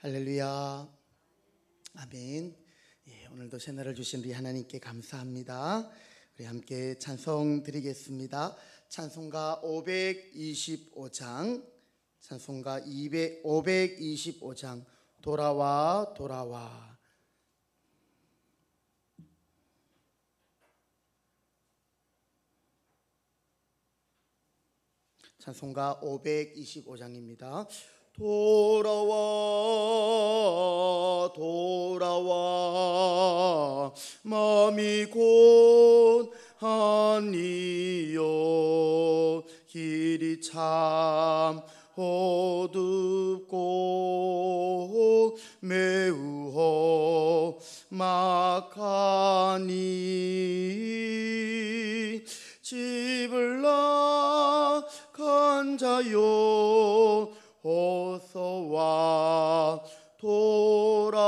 할렐루야. 아멘. 오늘도 새날을 주신 우리 하나님께 감사합니다. 우리 함께 찬송 드리겠습니다. 찬송가 525장, 찬송가 525장, 돌아와 돌아와. 찬송가 525장입니다. 돌아와 돌아와 마음이 고하니요 길이 참 어둡고 매우 험악하니 집을 나간 자요 어서와 돌아와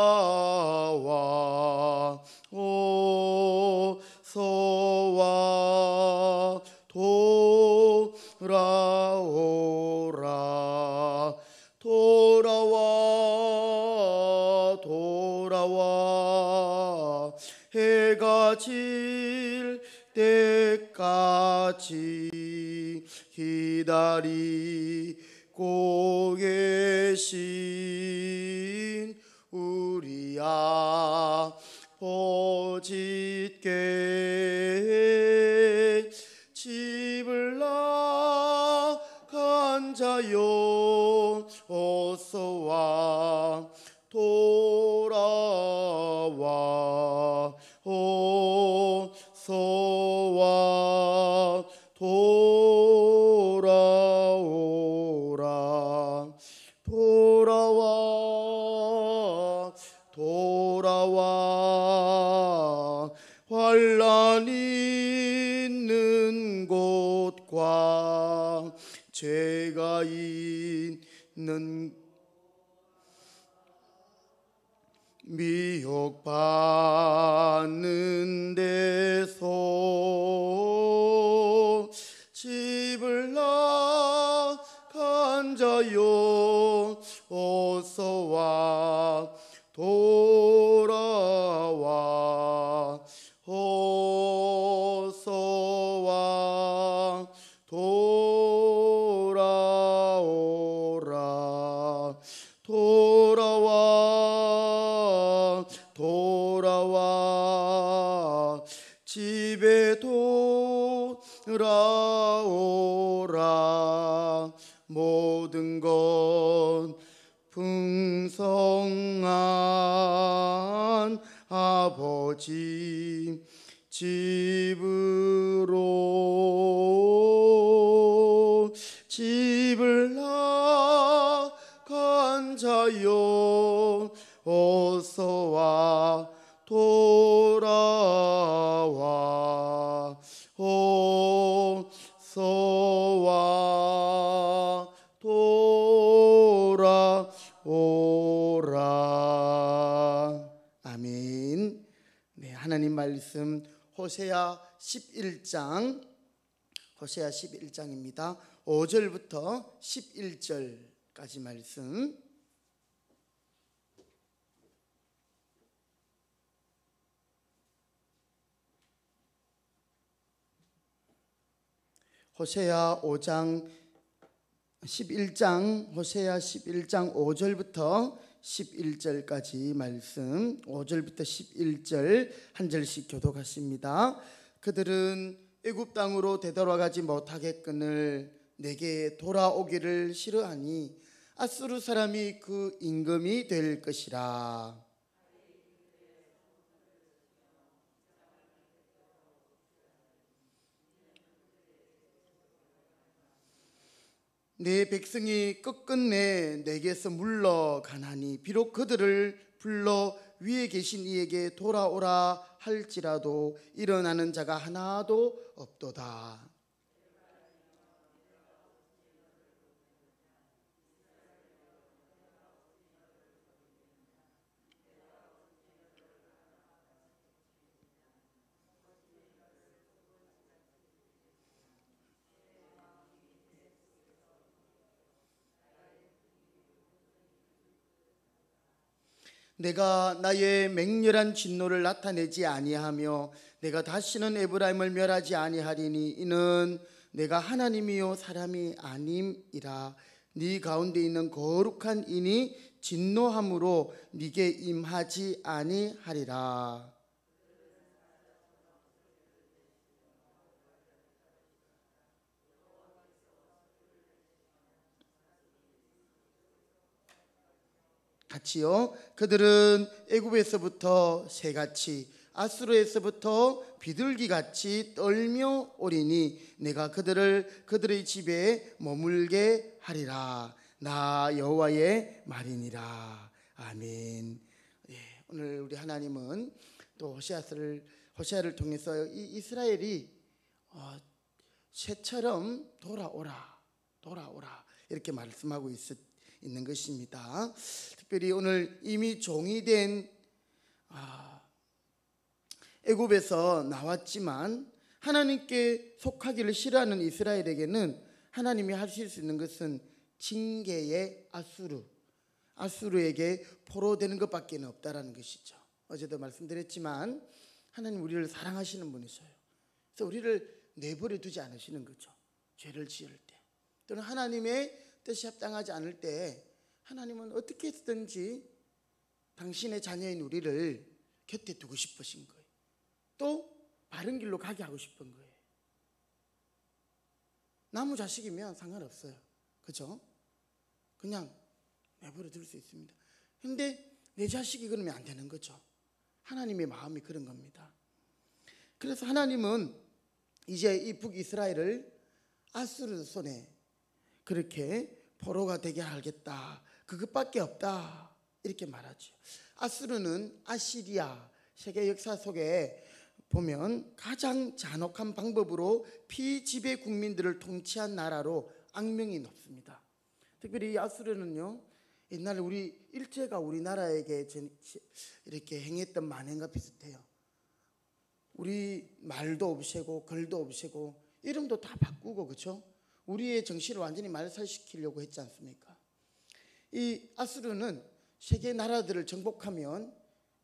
어서와 돌아오라 돌아와 돌아와 해가 질 때까지 기다리고 계신 우리 아버지께 집을 나간 자요 어서와 돌아와 어서와 돌아오라 돌아와 돌아와 환난 있는 곳과 죄가 있는 미혹받는 데서 집을 나간 자요 어서와 돌아와 어서와 돌아오라 돌아와 돌아와 집에 돌아오라 모든 것 풍성한 아버지 집으로 집을 나간 자요 어서와 돌아와 어서와 돌아오라. 아멘. 네, 하나님 말씀 호세아 11장입니다. 5절부터 11절까지 말씀. 호세아 11장 5절부터 11절까지 말씀. 5절부터 11절 한 절씩 교독하십니다. 그들은 애굽 땅으로 되돌아가지 못하겠거늘 내게 돌아오기를 싫어하니 아수르 사람이 그 임금이 될 것이라. 내 백성이 끝끝내 내게서 물러가나니 비록 그들을 불러 위에 계신 이에게 돌아오라 할지라도 일어나는 자가 하나도 없도다. 내가 나의 맹렬한 진노를 나타내지 아니하며 내가 다시는 에브라임을 멸하지 아니하리니 이는 내가 하나님이요 사람이 아님이라. 네 가운데 있는 거룩한 인이 진노함으로 네게 임하지 아니하리라. 같이요. 그들은 애굽에서부터 새같이 아수르에서부터 비둘기같이 떨며 오리니 내가 그들의 집에 머물게 하리라. 나 여호와의 말이니라. 아멘. 예, 오늘 우리 하나님은 또 호세아를 통해서 이 이스라엘이 새처럼 돌아오라 이렇게 말씀하고 있는 것입니다. 특별히 오늘 이미 종이 된 애굽에서 나왔지만 하나님께 속하기를 싫어하는 이스라엘에게는 하나님이 하실 수 있는 것은 징계의 아수르에게 포로되는 것밖에 없다라는 것이죠. 어제도 말씀드렸지만 하나님 우리를 사랑하시는 분이셔요. 그래서 우리를 내버려 두지 않으시는 거죠. 죄를 지을 때 또는 하나님의 뜻이 합당하지 않을 때 하나님은 어떻게 했든지 당신의 자녀인 우리를 곁에 두고 싶으신 거예요. 또 바른 길로 가게 하고 싶은 거예요. 나무 자식이면 상관없어요. 그죠? 그냥 내버려 둘 수 있습니다. 근데 내 자식이 그러면 안 되는 거죠. 하나님의 마음이 그런 겁니다. 그래서 하나님은 이제 이 북이스라엘을 아수르 손에 그렇게 포로가 되게 하겠다. 그것밖에 없다. 이렇게 말하죠. 아수르는 아시리아 세계 역사 속에 보면 가장 잔혹한 방법으로 피지배 국민들을 통치한 나라로 악명이 높습니다. 특별히 이 아수르는요, 옛날에 우리 일제가 우리나라에게 이렇게 행했던 만행과 비슷해요. 우리 말도 없애고 글도 없애고 이름도 다 바꾸고, 그렇죠? 우리의 정신을 완전히 말살시키려고 했지 않습니까? 이 아수르는 세계 나라들을 정복하면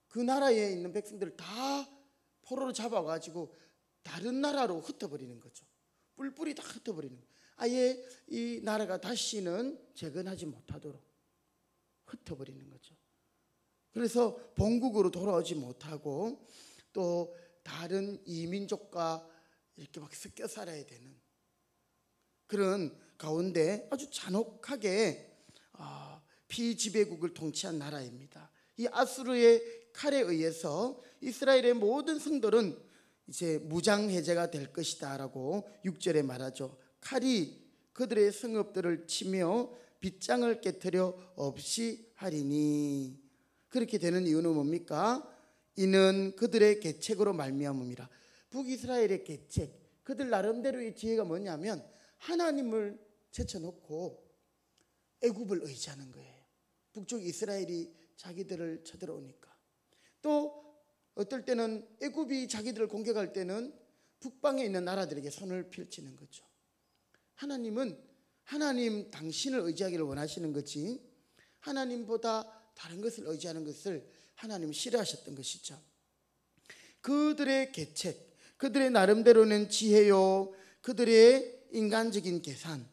그 나라에 있는 백성들을 다 포로로 잡아가지고 다른 나라로 흩어버리는 거죠. 뿔뿔이 다 흩어버리는 거예요. 아예 이 나라가 다시는 재건하지 못하도록 흩어버리는 거죠. 그래서 본국으로 돌아오지 못하고 또 다른 이민족과 이렇게 막 섞여 살아야 되는 그런 가운데 아주 잔혹하게 피지배국을 통치한 나라입니다. 이 아수르의 칼에 의해서 이스라엘의 모든 성들은 이제 무장해제가 될 것이다 라고 6절에 말하죠. 칼이 그들의 성읍들을 치며 빗장을 깨뜨려 없이 하리니. 그렇게 되는 이유는 뭡니까? 이는 그들의 계책으로 말미암음이라. 북이스라엘의 계책, 그들 나름대로의 지혜가 뭐냐면 하나님을 제쳐놓고 애굽을 의지하는 거예요. 북쪽 이스라엘이 자기들을 쳐들어오니까. 또 어떨 때는 애굽이 자기들을 공격할 때는 북방에 있는 나라들에게 손을 펼치는 거죠. 하나님은 하나님 당신을 의지하기를 원하시는 거지 하나님보다 다른 것을 의지하는 것을 하나님은 싫어하셨던 것이죠. 그들의 계책, 그들의 나름대로는 지혜요, 그들의 인간적인 계산,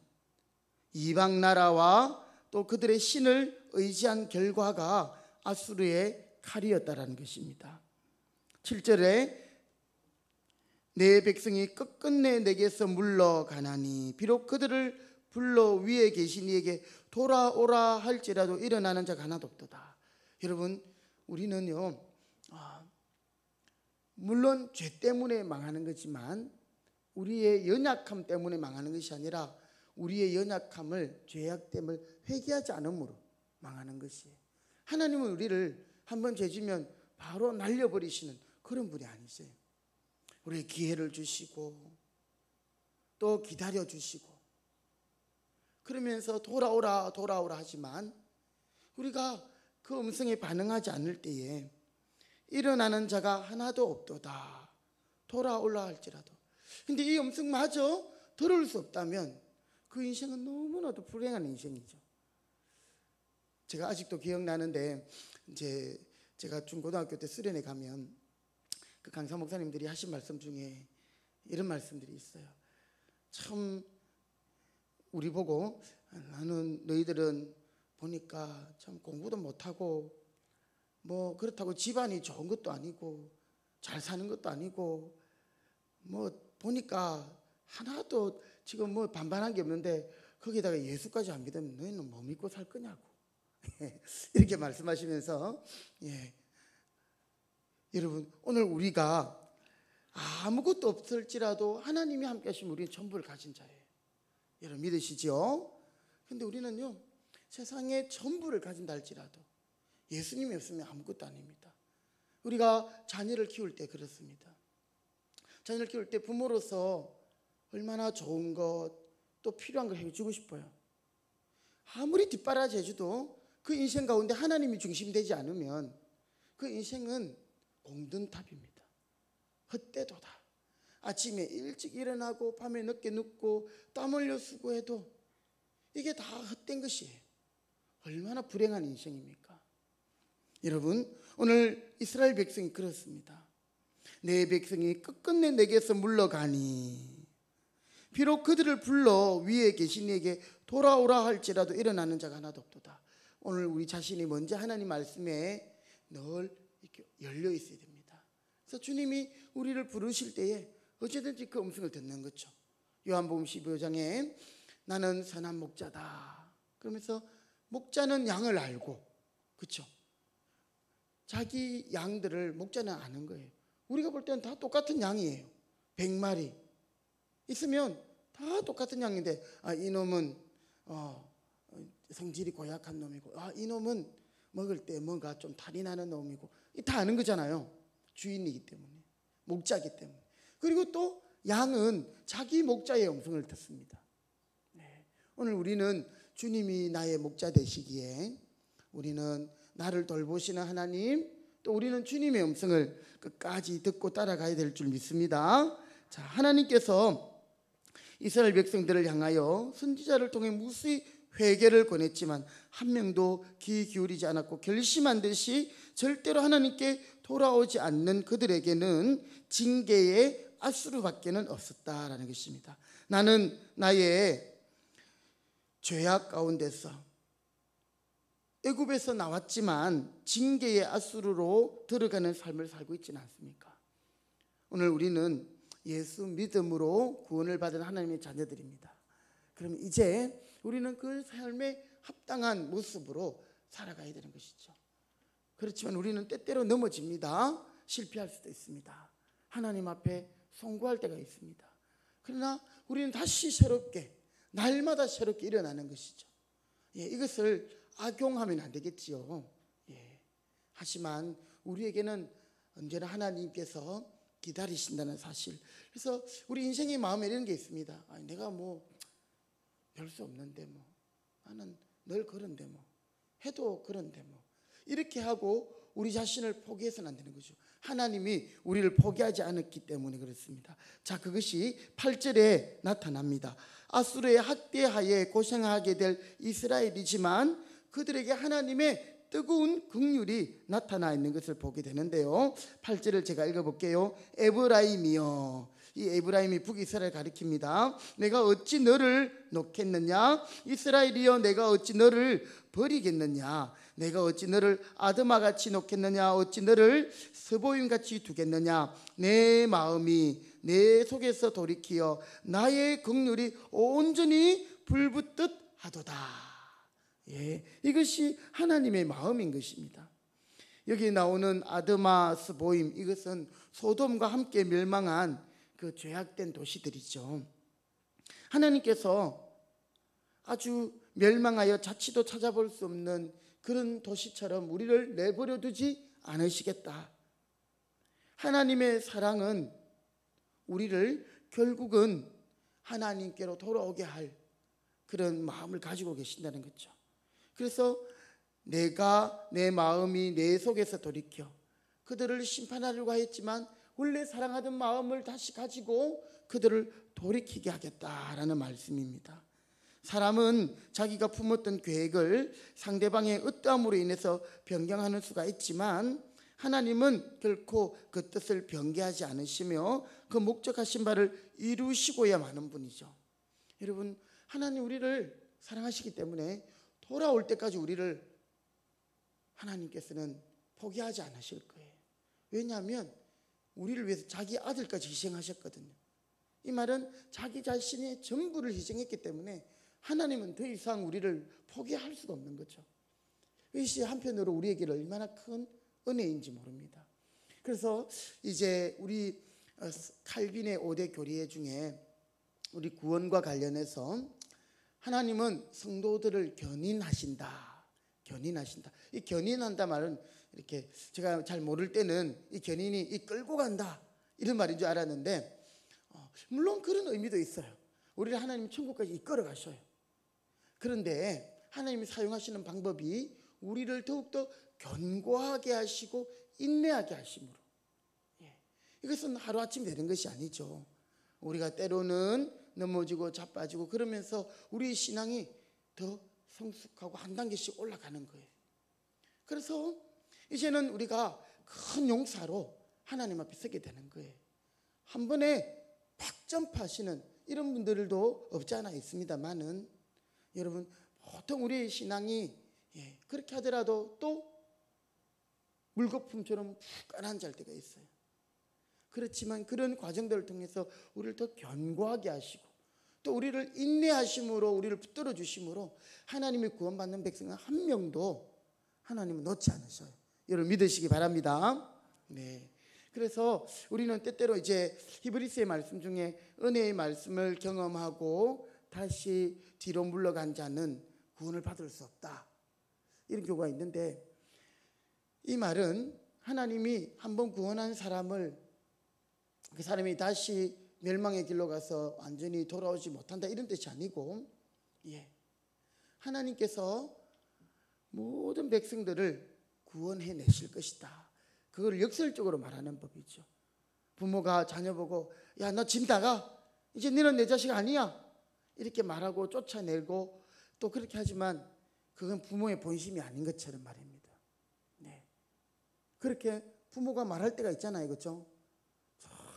이방 나라와 또 그들의 신을 의지한 결과가 아수르의 칼이었다라는 것입니다. 7절에 내 백성이 끝끝내 내게서 물러가나니 비록 그들을 불러 위에 계신 이에게 돌아오라 할지라도 일어나는 자가 하나도 없도다. 여러분, 우리는요 물론 죄 때문에 망하는 거지만 우리의 연약함 때문에 망하는 것이 아니라 우리의 연약함을, 죄악됨을 회개하지 않음으로 망하는 것이에요. 하나님은 우리를 한번 죄지면 바로 날려버리시는 그런 분이 아니세요. 우리의 기회를 주시고 또 기다려주시고 그러면서 돌아오라 하지만 우리가 그 음성에 반응하지 않을 때에 일어나는 자가 하나도 없도다. 돌아올라 할지라도. 근데 이 음성마저 들을 수 없다면 그 인생은 너무나도 불행한 인생이죠. 제가 아직도 기억나는데 이제 제가 중고등학교 때 수련회 가면 그 강사 목사님들이 하신 말씀 중에 이런 말씀들이 있어요. 참 우리 보고 나는 너희들은 보니까 참 공부도 못하고 뭐 그렇다고 집안이 좋은 것도 아니고 잘 사는 것도 아니고 뭐 보니까 하나도 지금 뭐 반반한 게 없는데 거기다가 예수까지 안 믿으면 너희는 뭐 믿고 살 거냐고 이렇게 말씀하시면서 여러분 오늘 우리가 아무것도 없을지라도 하나님이 함께 하시면 우리는 전부를 가진 자예요. 여러분 믿으시죠? 근데 우리는요 세상에 전부를 가진다 할지라도 예수님이 없으면 아무것도 아닙니다. 우리가 자녀를 키울 때 그렇습니다. 자녀를 키울 때 부모로서 얼마나 좋은 것 또 필요한 걸 해주고 싶어요. 아무리 뒷바라지 해줘도 그 인생 가운데 하나님이 중심되지 않으면 그 인생은 공든탑입니다. 헛되도다. 아침에 일찍 일어나고 밤에 늦게 눕고 땀 흘려 수고해도 이게 다 헛된 것이에요. 얼마나 불행한 인생입니까? 여러분 오늘 이스라엘 백성이 그렇습니다. 내 백성이 끝끝내 내게서 물러가니 비록 그들을 불러 위에 계신 이에게 돌아오라 할지라도 일어나는 자가 하나도 없도다. 오늘 우리 자신이 먼저 하나님 말씀에 늘 이렇게 열려 있어야 됩니다. 그래서 주님이 우리를 부르실 때에 어찌든지 그 음성을 듣는 거죠. 요한복음 15장에 나는 선한 목자다. 그러면서 목자는 양을 알고 그렇죠. 자기 양들을 목자는 아는 거예요. 우리가 볼 때는 다 똑같은 양이에요. 100마리 있으면 다 똑같은 양인데 이놈은 성질이 고약한 놈이고 이놈은 먹을 때 뭔가 좀 탈이 나는 놈이고 다 아는 거잖아요. 주인이기 때문에 목자이기 때문에. 그리고 또 양은 자기 목자의 음성을 듣습니다. 오늘 우리는 주님이 나의 목자 되시기에 우리는 나를 돌보시는 하나님 또 우리는 주님의 음성을 끝까지 듣고 따라가야 될 줄 믿습니다. 자, 하나님께서 이스라엘 백성들을 향하여 선지자를 통해 무수히 회개를 권했지만 한 명도 귀 기울이지 않았고 결심한 듯이 절대로 하나님께 돌아오지 않는 그들에게는 징계의 앗수르밖에는 없었다라는 것입니다. 나는 나의 죄악 가운데서 애굽에서 나왔지만 징계의 앗수르로 들어가는 삶을 살고 있지는 않습니까? 오늘 우리는 예수 믿음으로 구원을 받은 하나님의 자녀들입니다. 그럼 이제 우리는 그 삶에 합당한 모습으로 살아가야 되는 것이죠. 그렇지만 우리는 때때로 넘어집니다. 실패할 수도 있습니다. 하나님 앞에 송구할 때가 있습니다. 그러나 우리는 다시 새롭게 날마다 새롭게 일어나는 것이죠. 이것을 악용하면 안 되겠지요. 하지만 우리에게는 언제나 하나님께서 기다리신다는 사실. 그래서 우리 인생의 마음에 이런 게 있습니다. 내가 뭐 별 수 없는데 뭐 나는 늘 그런데 뭐 해도 그런데 뭐 이렇게 하고 우리 자신을 포기해서는 안 되는 거죠. 하나님이 우리를 포기하지 않았기 때문에 그렇습니다. 자, 그것이 8절에 나타납니다. 아수르의 학대하에 고생하게 될 이스라엘이지만 그들에게 하나님의 뜨거운 긍휼이 나타나 있는 것을 보게 되는데요. 8절을 제가 읽어볼게요. 에브라임이여. 이 에브라임이 북이스라엘 가리킵니다. 내가 어찌 너를 놓겠느냐? 이스라엘이여 내가 어찌 너를 버리겠느냐? 내가 어찌 너를 아드마같이 놓겠느냐? 어찌 너를 스보임같이 두겠느냐? 내 마음이 내 속에서 돌이키어 나의 긍휼이 온전히 불붙듯 하도다. 이것이 하나님의 마음인 것입니다. 여기 나오는 아드마, 스보임 이것은 소돔과 함께 멸망한 그 죄악된 도시들이죠. 하나님께서 아주 멸망하여 자취도 찾아볼 수 없는 그런 도시처럼 우리를 내버려 두지 않으시겠다. 하나님의 사랑은 우리를 결국은 하나님께로 돌아오게 할 그런 마음을 가지고 계신다는 거죠. 그래서 내가 내 마음이 내 속에서 돌이켜 그들을 심판하려고 했지만 원래 사랑하던 마음을 다시 가지고 그들을 돌이키게 하겠다라는 말씀입니다. 사람은 자기가 품었던 계획을 상대방의 어떠함으로 인해서 변경하는 수가 있지만 하나님은 결코 그 뜻을 변개하지 않으시며 그 목적하신 바를 이루시고야 마는 분이죠. 여러분, 하나님 우리를 사랑하시기 때문에 돌아올 때까지 우리를 하나님께서는 포기하지 않으실 거예요. 왜냐하면 우리를 위해서 자기 아들까지 희생하셨거든요. 이 말은 자기 자신의 전부를 희생했기 때문에 하나님은 더 이상 우리를 포기할 수가 없는 거죠. 이것이 한편으로 우리에게 얼마나 큰 은혜인지 모릅니다. 그래서 이제 우리 칼빈의 5대 교리 중에 우리 구원과 관련해서 하나님은 성도들을 견인하신다. 견인하신다. 이 견인한다 말은 이렇게 제가 잘 모를 때는 이 견인이 이 끌고 간다 이런 말인 줄 알았는데 물론 그런 의미도 있어요. 우리를 하나님 천국까지 이끌어 가셔요. 그런데 하나님이 사용하시는 방법이 우리를 더욱더 견고하게 하시고 인내하게 하심으로, 이것은 하루아침 되는 것이 아니죠. 우리가 때로는 넘어지고 자빠지고 그러면서 우리의 신앙이 더 성숙하고 한 단계씩 올라가는 거예요. 그래서 이제는 우리가 큰 용사로 하나님 앞에 서게 되는 거예요. 한 번에 팍 점프하시는 이런 분들도 없지 않아 있습니다만은 여러분, 보통 우리의 신앙이 그렇게 하더라도 또 물거품처럼 푹 가라앉을 때가 있어요. 그렇지만 그런 과정들을 통해서 우리를 더 견고하게 하시고 또 우리를 인내하심으로 우리를 붙들어 주심으로 하나님이 구원받는 백성은 한 명도 하나님은 놓지 않으셔요. 여러분 믿으시기 바랍니다. 네. 그래서 우리는 때때로 이제 히브리서의 말씀 중에 은혜의 말씀을 경험하고 다시 뒤로 물러간 자는 구원을 받을 수 없다, 이런 경우가 있는데, 이 말은 하나님이 한번 구원한 사람을 그 사람이 다시 멸망의 길로 가서 완전히 돌아오지 못한다 이런 뜻이 아니고, 하나님께서 모든 백성들을 구원해내실 것이다, 그걸 역설적으로 말하는 법이죠. 부모가 자녀 보고 야, 너 집 나가, 이제 너는 내 자식 아니야, 이렇게 말하고 쫓아내고 또 그렇게 하지만 그건 부모의 본심이 아닌 것처럼 말입니다. 네. 그렇게 부모가 말할 때가 있잖아요, 그렇죠?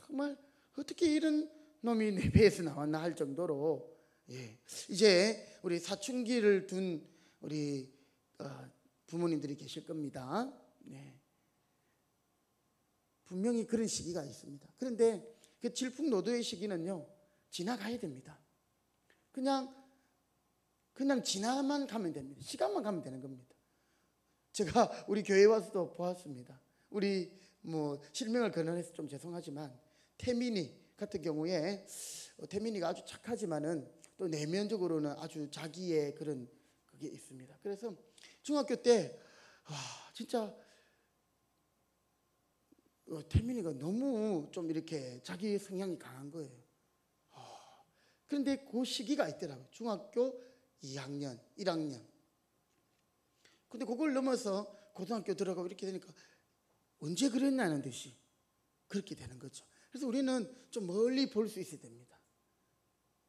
정말 어떻게 이런 놈이 내 배에서 나왔나 할 정도로, 이제 우리 사춘기를 둔 우리 부모님들이 계실 겁니다. 분명히 그런 시기가 있습니다. 그런데 그 질풍노도의 시기는요, 지나가야 됩니다. 그냥 지나만 가면 됩니다. 시간만 가면 되는 겁니다. 제가 우리 교회 와서도 보았습니다. 우리 실명을 거론해서 좀 죄송하지만 태민이 같은 경우에 태민이가 아주 착하지만은 또 내면적으로는 아주 자기의 그런 그게 있습니다. 그래서 중학교 때 진짜 태민이가 너무 좀 이렇게 자기 성향이 강한 거예요. 그런데 그 시기가 있더라고요. 중학교 2학년, 1학년. 근데 그걸 넘어서 고등학교 들어가고 이렇게 되니까 언제 그랬냐는 듯이 그렇게 되는 거죠. 그래서 우리는 좀 멀리 볼 수 있어야 됩니다.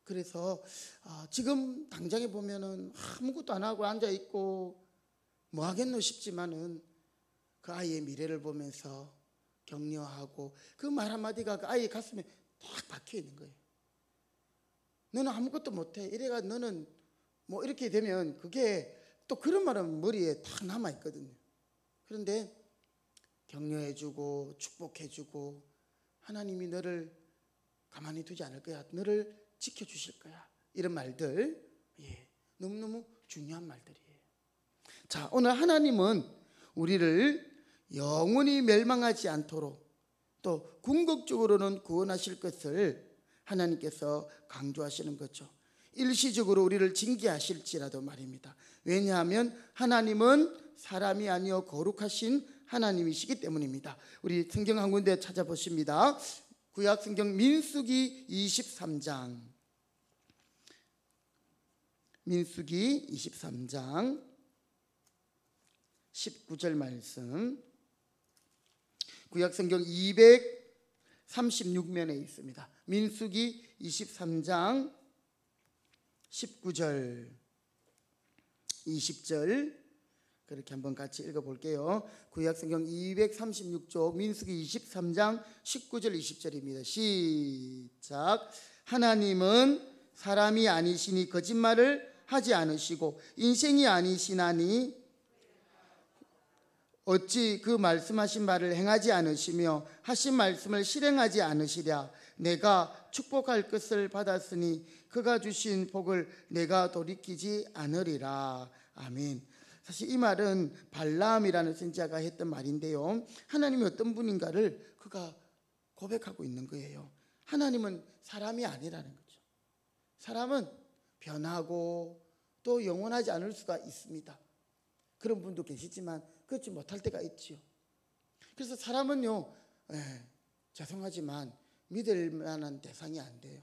그래서 지금 당장에 보면은 아무것도 안 하고 앉아 있고 뭐 하겠노 싶지만은 그 아이의 미래를 보면서 격려하고 그 말 한마디가 그 아이의 가슴에 딱 박혀 있는 거예요. 너는 아무것도 못해, 이래가 너는 뭐 이렇게 되면 그게 또 그런 말은 머리에 딱 남아 있거든요. 그런데 격려해주고 축복해주고 하나님이 너를 가만히 두지 않을 거야, 너를 지켜주실 거야, 이런 말들, 너무너무 중요한 말들이에요. 자, 오늘 하나님은 우리를 영원히 멸망하지 않도록 또 궁극적으로는 구원하실 것을 하나님께서 강조하시는 거죠. 일시적으로 우리를 징계하실지라도 말입니다. 왜냐하면 하나님은 사람이 아니요 거룩하신 하나님이시기 때문입니다. 우리 성경 한 군데 찾아보십니다. 구약 성경 민수기 23장, 민수기 23장 19절 말씀, 구약 성경 236면에 있습니다. 민수기 23장 19절, 20절 그렇게 한번 같이 읽어볼게요. 구약성경 236쪽 민수기 23장 19절 20절입니다. 시작. 하나님은 사람이 아니시니 거짓말을 하지 않으시고 인생이 아니시나니 어찌 그 말씀하신 바를 행하지 않으시며 하신 말씀을 실행하지 않으시랴. 내가 축복할 것을 받았으니 그가 주신 복을 내가 돌이키지 않으리라. 아멘. 사실 이 말은 발람이라는 선지자가 했던 말인데요, 하나님이 어떤 분인가를 그가 고백하고 있는 거예요. 하나님은 사람이 아니라는 거죠. 사람은 변하고 또 영원하지 않을 수가 있습니다. 그런 분도 계시지만 그렇지 못할 때가 있지요. 그래서 사람은요, 죄송하지만 믿을 만한 대상이 안 돼요.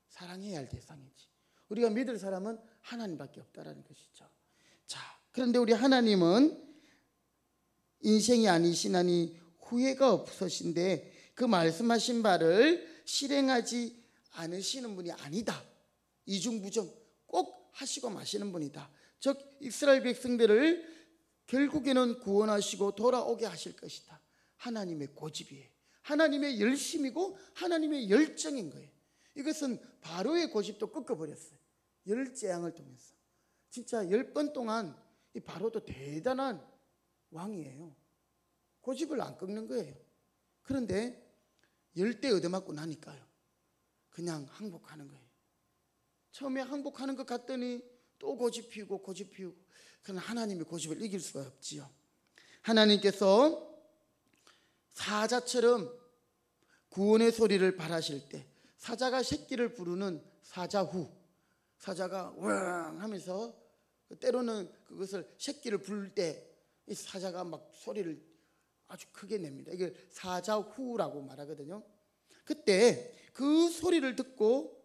사랑해야 할 대상이지. 우리가 믿을 사람은 하나님밖에 없다라는 것이죠. 자, 그런데 우리 하나님은 인생이 아니시나니 후회가 없으신데 그 말씀하신 바를 실행하지 않으시는 분이 아니다. 이중부정 꼭 하시고 마시는 분이다. 즉 이스라엘 백성들을 결국에는 구원하시고 돌아오게 하실 것이다. 하나님의 고집이에요. 하나님의 열심이고 하나님의 열정인 거예요. 이것은 바로의 고집도 꺾어버렸어요. 열재앙을 통해서. 진짜 10번 동안 이 바로도 대단한 왕이에요. 고집을 안 꺾는 거예요. 그런데 10대 얻어맞고 나니까요, 그냥 항복하는 거예요. 처음에 항복하는 것 같더니 또 고집 피우고 고집 피우고. 그러나 하나님의 고집을 이길 수가 없지요. 하나님께서 사자처럼 구원의 소리를 발하실 때, 사자가 새끼를 부르는 사자후, 사자가 왕 하면서 때로는 그것을 새끼를 부를 때 이 사자가 막 소리를 아주 크게 냅니다. 이게 사자후라고 말하거든요. 그때 그 소리를 듣고,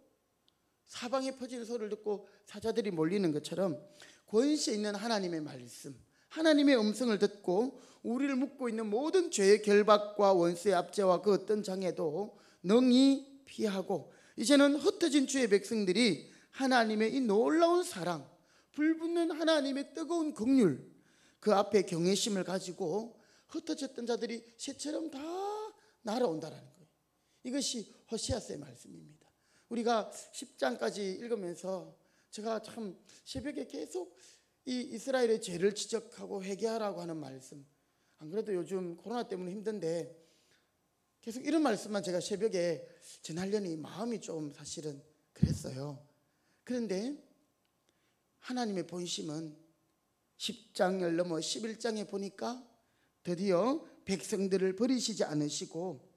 사방에 퍼지는 소리를 듣고 사자들이 몰리는 것처럼 권세 있는 하나님의 말씀, 하나님의 음성을 듣고 우리를 묶고 있는 모든 죄의 결박과 원수의 압제와 그 어떤 장애도 능히 피하고, 이제는 흩어진 주의 백성들이 하나님의 이 놀라운 사랑, 불붙는 하나님의 뜨거운 긍휼, 그 앞에 경외심을 가지고 흩어졌던 자들이 새처럼 다 날아온다라는 거예요. 이것이 호세아서의 말씀입니다. 우리가 10장까지 읽으면서 제가 참 새벽에 계속 이 이스라엘의 죄를 지적하고 회개하라고 하는 말씀, 안 그래도 요즘 코로나 때문에 힘든데 계속 이런 말씀만 제가 새벽에 전하려니 마음이 좀 사실은 그랬어요. 그런데 하나님의 본심은 10장을 넘어 11장에 보니까 드디어 백성들을 버리시지 않으시고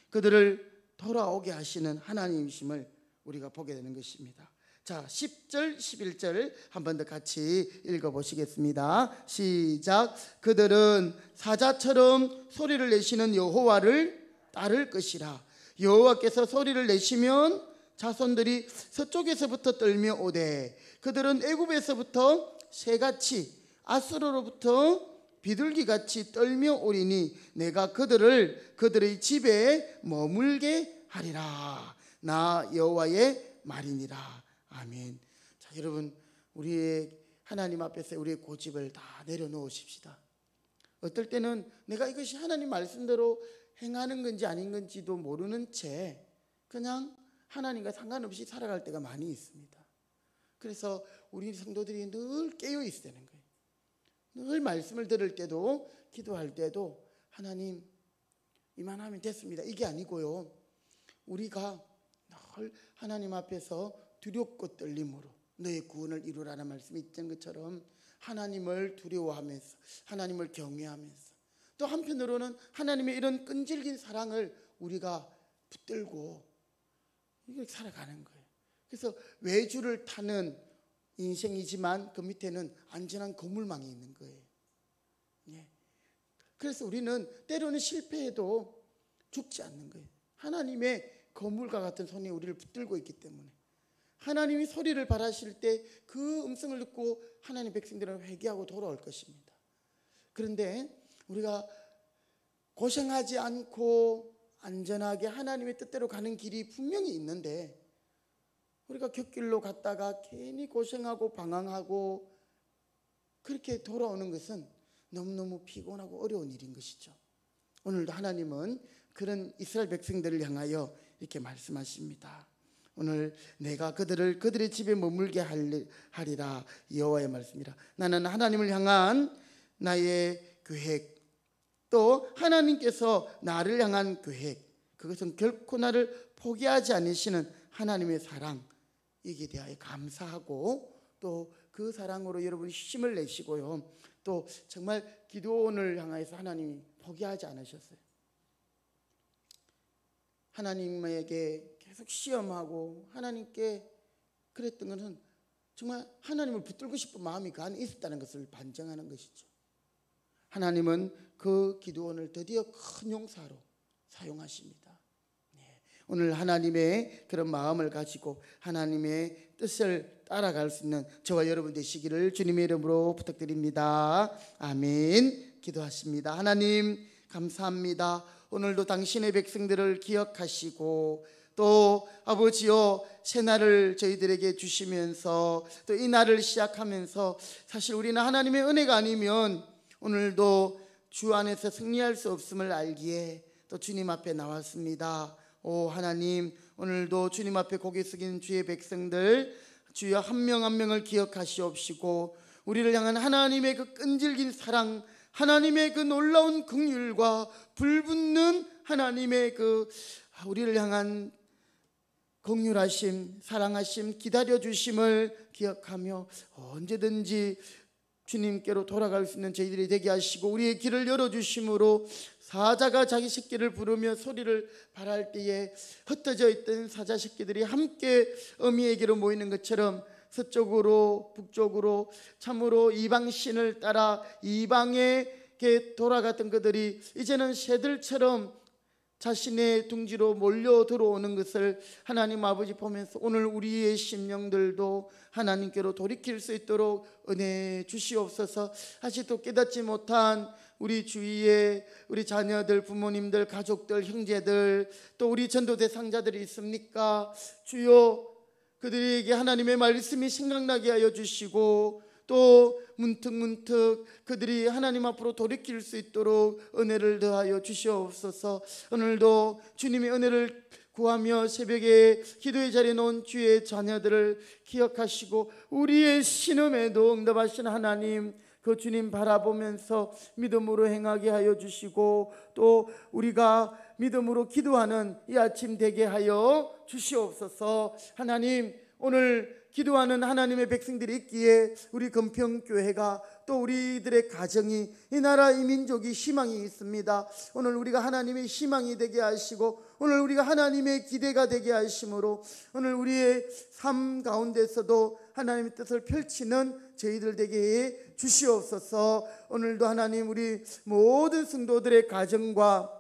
그들을 돌아오게 하시는 하나님이심을 우리가 보게 되는 것입니다. 자, 10절 11절 한 번 더 같이 읽어보시겠습니다. 시작. 그들은 사자처럼 소리를 내시는 여호와를 따를 것이라. 여호와께서 소리를 내시면 자손들이 서쪽에서부터 떨며 오되, 그들은 애굽에서부터 새같이 아수르로부터 비둘기같이 떨며 오리니 내가 그들을 그들의 집에 머물게 하리라. 나 여호와의 말이니라. 아멘. 자, 여러분, 우리의 하나님 앞에서 우리의 고집을 다 내려놓으십시다. 어떨 때는 내가 이것이 하나님 말씀대로 행하는 건지 아닌 건지도 모르는 채 그냥 하나님과 상관없이 살아갈 때가 많이 있습니다. 그래서 우리 성도들이 늘 깨어 있어야 되는 거예요. 늘 말씀을 들을 때도 기도할 때도 하나님 이만하면 됐습니다, 이게 아니고요, 우리가 늘 하나님 앞에서 두렵고 떨림으로 너의 구원을 이루라는 말씀이 있던 것처럼 하나님을 두려워하면서 하나님을 경외하면서 또 한편으로는 하나님의 이런 끈질긴 사랑을 우리가 붙들고 이걸 살아가는 거예요. 그래서 외주를 타는 인생이지만 그 밑에는 안전한 건물망이 있는 거예요. 예. 그래서 우리는 때로는 실패해도 죽지 않는 거예요. 하나님의 건물과 같은 손이 우리를 붙들고 있기 때문에 하나님이 소리를 발하실 때 그 음성을 듣고 하나님 백성들은 회개하고 돌아올 것입니다. 그런데 우리가 고생하지 않고 안전하게 하나님의 뜻대로 가는 길이 분명히 있는데 우리가 곁길로 갔다가 괜히 고생하고 방황하고 그렇게 돌아오는 것은 너무너무 피곤하고 어려운 일인 것이죠. 오늘도 하나님은 그런 이스라엘 백성들을 향하여 이렇게 말씀하십니다. 오늘 내가 그들의 집에 머물게 하리라. 여호와의 말씀이라. 나는 하나님을 향한 나의 계획, 또 하나님께서 나를 향한 계획, 그것은 결코 나를 포기하지 않으시는 하나님의 사랑, 이게 대하여 감사하고 또 그 사랑으로 여러분이 힘을 내시고요, 또 정말 기도원을 향해서 하나님이 포기하지 않으셨어요. 하나님에게 계속 시험하고 하나님께 그랬던 것은 정말 하나님을 붙들고 싶은 마음이 그 안에 있었다는 것을 반증하는 것이죠. 하나님은 그 기도원을 드디어 큰 용사로 사용하십니다. 오늘 하나님의 그런 마음을 가지고 하나님의 뜻을 따라갈 수 있는 저와 여러분 되시기를 주님의 이름으로 부탁드립니다. 아멘. 기도하십니다. 하나님 감사합니다. 오늘도 당신의 백성들을 기억하시고 또 아버지여 새날을 저희들에게 주시면서 또 이 날을 시작하면서 사실 우리는 하나님의 은혜가 아니면 오늘도 주 안에서 승리할 수 없음을 알기에 또 주님 앞에 나왔습니다. 오 하나님, 오늘도 주님 앞에 고개 숙인 주의 백성들 주여 한 명 한 명을 기억하시옵시고 우리를 향한 하나님의 그 끈질긴 사랑, 하나님의 그 놀라운 긍휼과 불붙는 하나님의 그 우리를 향한 긍휼하심, 사랑하심, 기다려주심을 기억하며 언제든지 주님께로 돌아갈 수 있는 저희들이 되게 하시고 우리의 길을 열어주심으로 사자가 자기 새끼를 부르며 소리를 발할 때에 흩어져 있던 사자 새끼들이 함께 어미에게로 모이는 것처럼 서쪽으로 북쪽으로 참으로 이방신을 따라 이방에게 돌아갔던 그들이 이제는 새들처럼 자신의 둥지로 몰려 들어오는 것을 하나님 아버지 보면서 오늘 우리의 심령들도 하나님께로 돌이킬 수 있도록 은혜 주시옵소서. 아직도 깨닫지 못한 우리 주위에 우리 자녀들, 부모님들, 가족들, 형제들 또 우리 전도 대상자들이 있습니까? 주여 그들에게 하나님의 말씀이 생각나게 하여 주시고 또 문득문득 그들이 하나님 앞으로 돌이킬 수 있도록 은혜를 더하여 주시옵소서. 오늘도 주님의 은혜를 구하며 새벽에 기도의 자리에 놓은 주의 자녀들을 기억하시고 우리의 신음에도 응답하신 하나님, 그 주님 바라보면서 믿음으로 행하게 하여 주시고 또 우리가 믿음으로 기도하는 이 아침 되게 하여 주시옵소서. 하나님, 오늘 기도하는 하나님의 백성들이 있기에 우리 금평교회가 또 우리들의 가정이 이 나라 이 민족이 희망이 있습니다. 오늘 우리가 하나님의 희망이 되게 하시고 오늘 우리가 하나님의 기대가 되게 하심으로 오늘 우리의 삶 가운데서도 하나님의 뜻을 펼치는 저희들 되게 해 주시옵소서. 오늘도 하나님 우리 모든 성도들의 가정과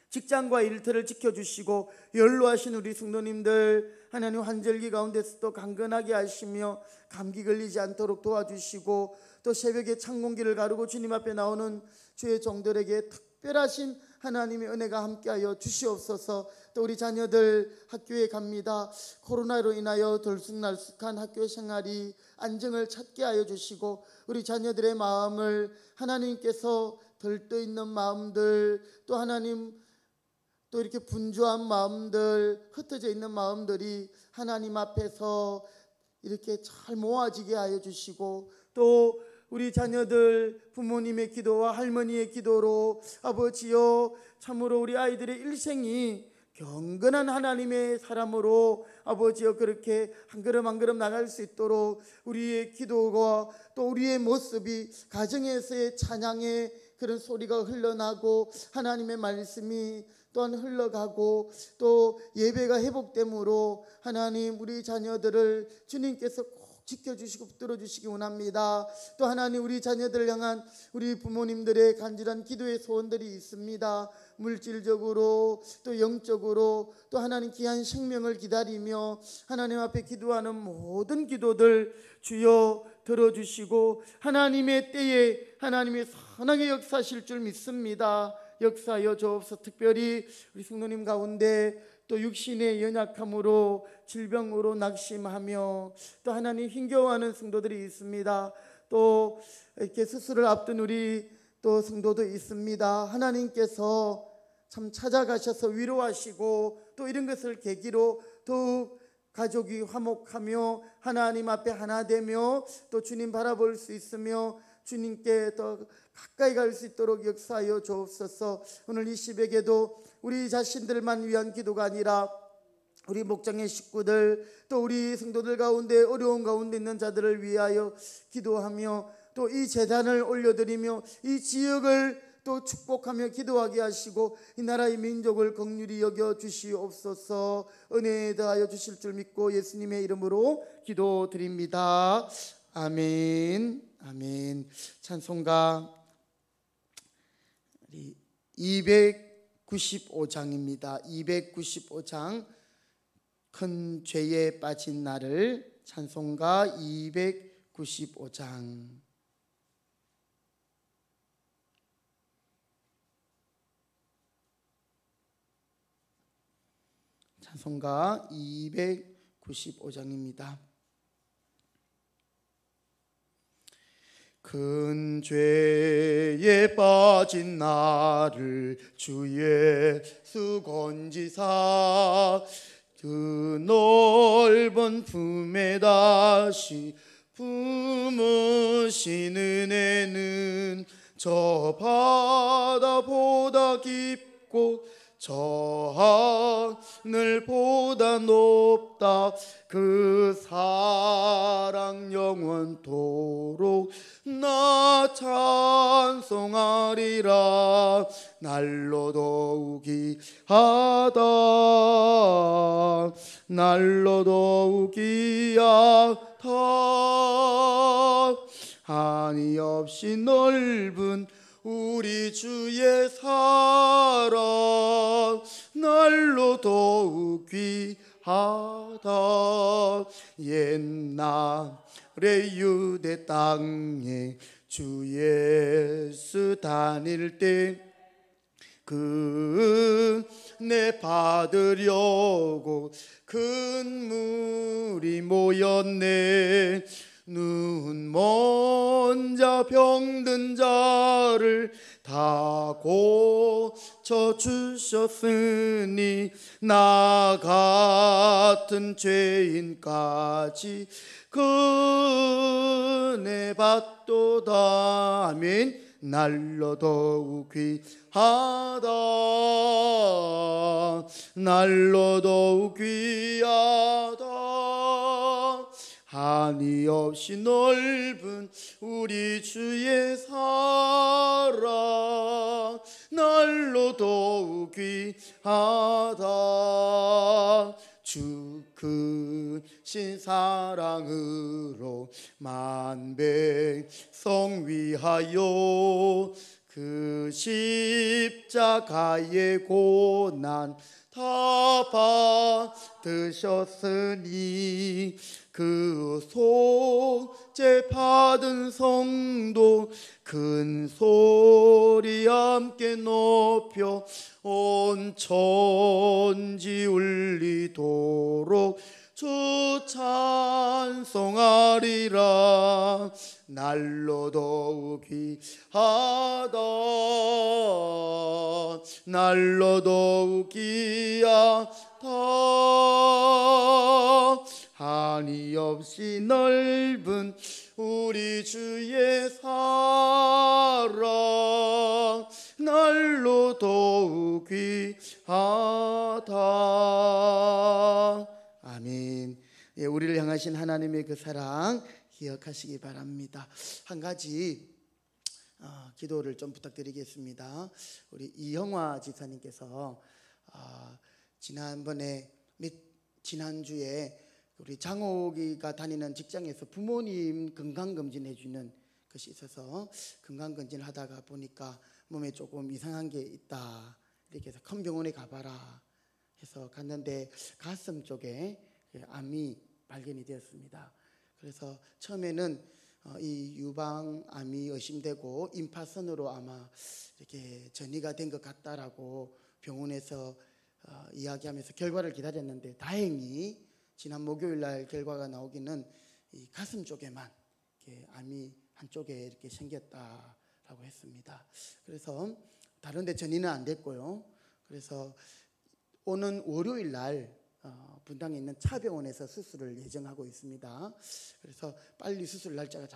직장과 일터를 지켜주시고 연로하신 우리 성도님들 하나님 환절기 가운데서도 강건하게 하시며 감기 걸리지 않도록 도와주시고 또 새벽에 찬 공기를 가르고 주님 앞에 나오는 주의 종들에게 특별하신 하나님의 은혜가 함께하여 주시옵소서. 또 우리 자녀들 학교에 갑니다. 코로나로 인하여 들쑥날쑥한 학교 생활이 안정을 찾게 하여 주시고 우리 자녀들의 마음을 하나님께서 들떠있는 마음들 또 하나님 또 이렇게 분주한 마음들, 흩어져 있는 마음들이 하나님 앞에서 이렇게 잘 모아지게 하여 주시고 또 우리 자녀들 부모님의 기도와 할머니의 기도로 아버지여 참으로 우리 아이들의 일생이 경건한 하나님의 사람으로 아버지여 그렇게 한 걸음 한 걸음 나갈 수 있도록 우리의 기도와 또 우리의 모습이 가정에서의 찬양의 그런 소리가 흘러나고 하나님의 말씀이 또한 흘러가고 또 예배가 회복됨으로 하나님 우리 자녀들을 주님께서 꼭 지켜주시고 붙들어주시기 원합니다. 또 하나님 우리 자녀들을 향한 우리 부모님들의 간절한 기도의 소원들이 있습니다. 물질적으로 또 영적으로 또 하나님 귀한 생명을 기다리며 하나님 앞에 기도하는 모든 기도들 주여 들어주시고 하나님의 때에 하나님의 선하게 역사하실 줄 믿습니다. 역사하여 주옵소서. 특별히 우리 성도님 가운데 또 육신의 연약함으로 질병으로 낙심하며 또 하나님 힘겨워하는 성도들이 있습니다. 또 이렇게 수술을 앞둔 우리 또 성도도 있습니다. 하나님께서 참 찾아가셔서 위로하시고 또 이런 것을 계기로 더욱 가족이 화목하며 하나님 앞에 하나 되며 또 주님 바라볼 수 있으며 주님께 더 가까이 갈 수 있도록 역사하여 주옵소서. 오늘 이 시백에도 우리 자신들만 위한 기도가 아니라 우리 목장의 식구들 또 우리 성도들 가운데 어려운 가운데 있는 자들을 위하여 기도하며 또 이 제단을 올려드리며 이 지역을 또 축복하며 기도하게 하시고 이 나라의 민족을 긍휼히 여겨 주시옵소서. 은혜에 더하여 주실 줄 믿고 예수님의 이름으로 기도드립니다. 아멘. 아멘. 찬송가 295장입니다. 295장 큰 죄에 빠진 나를. 찬송가 295장. 찬송가 295장입니다. 큰 죄에 빠진 나를 주 예수 건지사 그 넓은 품에 다시 품으신 은혜는 저 바다보다 깊고 저 하늘보다 높다. 그 사랑 영원토록 나 찬송하리라. 날로 더욱이 하다 날로 더욱이 하다. 한이 없이 넓은 우리 주의 사랑 날로 더욱 귀하다. 옛날에 유대 땅에 주 예수 다닐 때 은혜 받으려고 큰 무리 모였네. 눈먼 자 병든 자를 다 고쳐주셨으니 나 같은 죄인까지 은혜 받도다. 아멘. 날로 더욱 귀하다 날로 더욱 귀하다. 한이 없이 넓은 우리 주의 사랑 날로 더욱 귀하다. 주 크신 사랑으로 만 백성 위하여 그 십자가의 고난 다 받으셨으니 그 속죄 받은 성도 큰 소리 함께 높여 온 천지 울리도록 주 찬송하리라. 날로 더욱 귀하다 날로 더욱 귀하다. 한이 없이 넓은 우리 주의 사랑 날로 더욱 귀하다. 아멘. 예, 우리를 향하신 하나님의 그 사랑 기억하시기 바랍니다. 한 가지 기도를 좀 부탁드리겠습니다. 우리 이형화 지사님께서 지난주에 우리 장옥이가 다니는 직장에서 부모님 건강검진 해주는 것이 있어서 건강검진 하다가 보니까 몸에 조금 이상한 게 있다. 이렇게 해서 큰 병원에 가봐라 해서 갔는데 가슴 쪽에 암이 발견이 되었습니다. 그래서 처음에는 이 유방암이 의심되고 임파선으로 아마 이렇게 전이가 된 것 같다라고 병원에서 이야기하면서 결과를 기다렸는데 다행히 지난 목요일 날 결과가 나오기는 이 가슴 쪽에만 이렇게 암이 한쪽에 이렇게 생겼다라고 했습니다. 그래서 다른 데 전이는 안 됐고요. 그래서 오는 월요일 날 분당에 있는 차병원에서 수술을 예정하고 있습니다. 그래서 빨리 수술 날짜가